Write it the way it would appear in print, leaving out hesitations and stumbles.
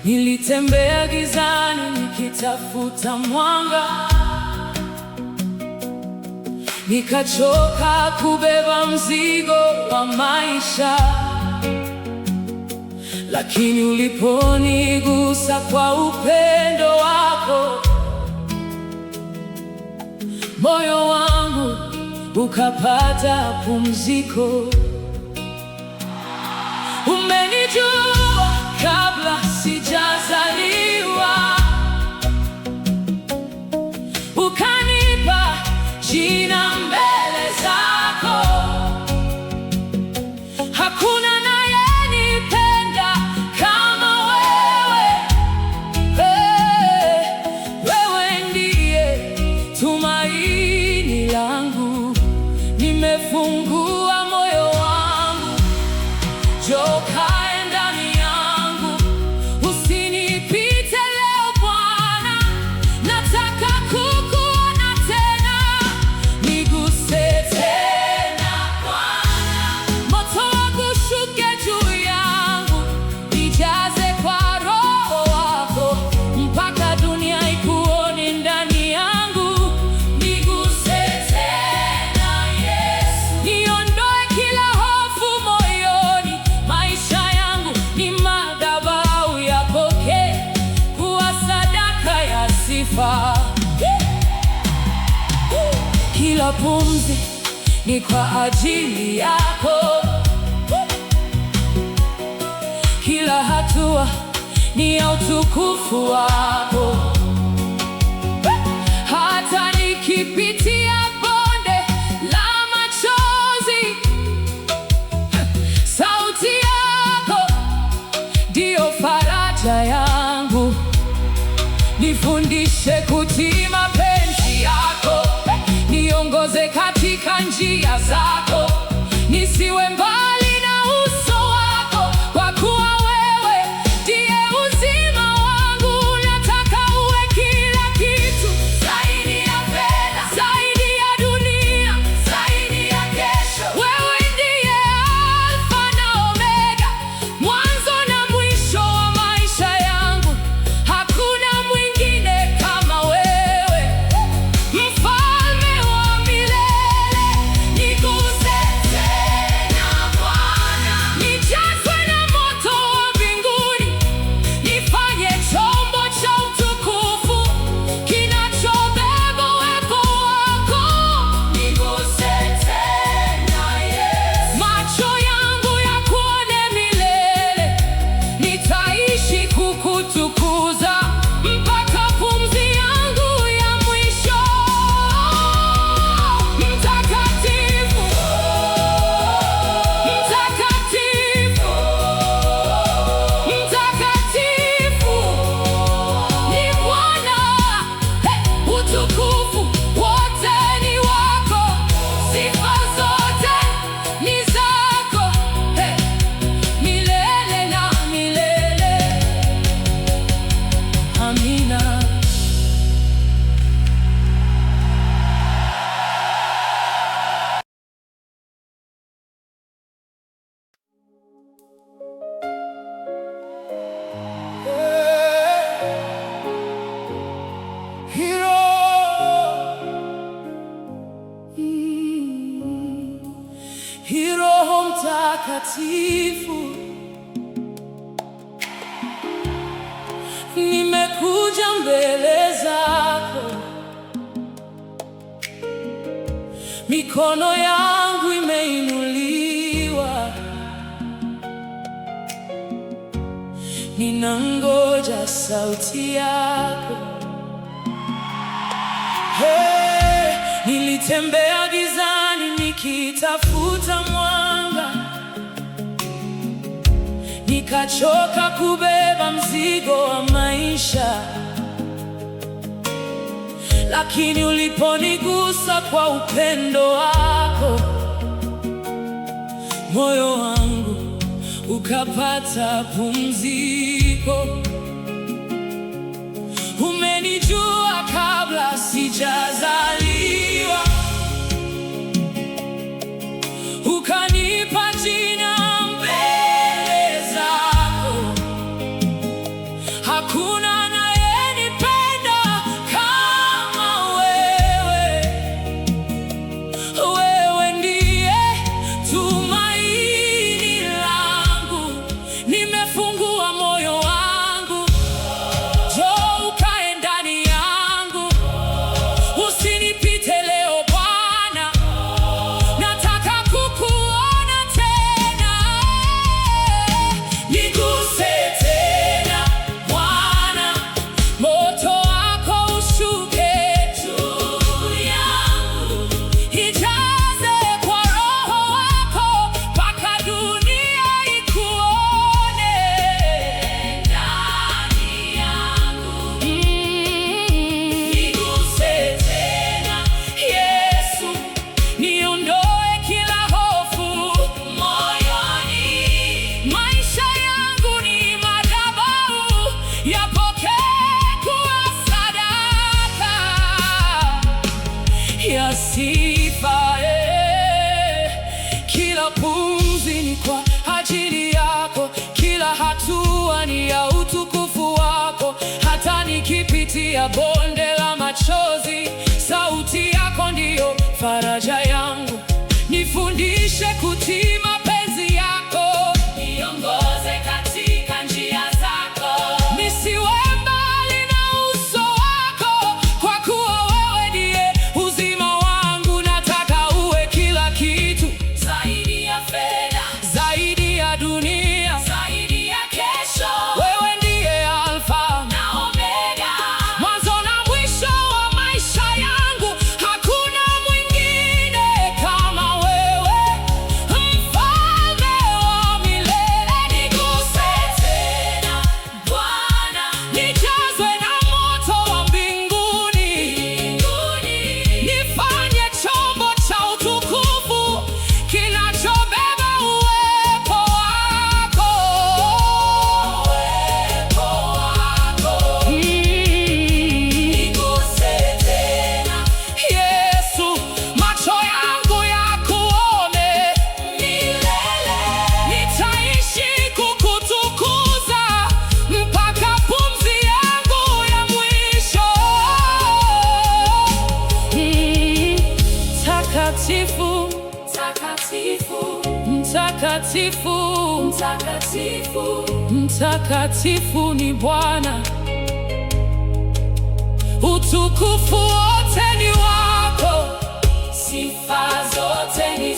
Nilitembea gizani nikitafuta mwanga, nikachoka kubeba mzigo wa maisha. Lakini uliponigusa kwa upendo wako, moyo wangu ukapata pumziko. Umenijua kabla sijazaliwa, ukanipa jina mbele zako. Hakuna anayenipenda kama wewe. Wewe ndiye tumaini langu. Nimefungua moyo wangu, njoo kae ndani yangu. Usinipite leo Bwana, nataka kukuona tena. Niguse tena Bwana, moto wako ushuke juu yangu. Nijaze kwa Roho wako, mpaka dunia ikuone ndani yangu. Niguse tena Yesu, niondoe kila hofu moyoni. Maisha yangu ni madhabahu, yapokee kuwa sadaka ya sifa. Kila pumzi ni kwa ajili yako, kila hatua ni ya utukufu wako. Hata nikipitia bonde la machozi, sauti yako ndiyo faraja yangu. Nifundishe kutii mapenzi yako, niongoze katika njia zako. Nisiwe mbali na uso wako, kwa kuwa wewe ndiye uzima wangu. Nataka uwe kila kitu, zaidi ya fedha, zaidi ya dunia, zaidi ya kesho. Wewe ndiye Alfa na Omega, mwanzo na mwisho wa maisha yangu. Hakuna mwingine kama wewe, mfalme wa milele. Niguse tena Bwana, nijazwe na moto wa mbinguni. Nifanye chombo cha utukufu kinachobeba uwepo wako. Niguse tena Yesu, macho yangu yakuone milele. Nitaishi kukutukuza mpaka pumzi yangu ya mwisho. Mtakatifu, mtakatifu, mtakatifu ni Bwana. Utukufu wote ni wako, sifa zote ni zako, milele na milele. Amina. Roho Mtakatifu, nimekuja mbele zako. Mikono yangu imeinuliwa, ninangoja sauti yako. Nilitembea gizani nikitafuta mwanga, nikachoka kubeba mzigo wa maisha. Lakini uliponigusa kwa upendo wako, moyo wangu ukapata pumziko. Umenijua kabla sijazaliwa, ukanipa jina mbele zako. mtakatifu, mtakatifu, mtakatifu, mtakatifu, mtakatifu ni Bwana. Utukufu wote ni wako, sifa zote ni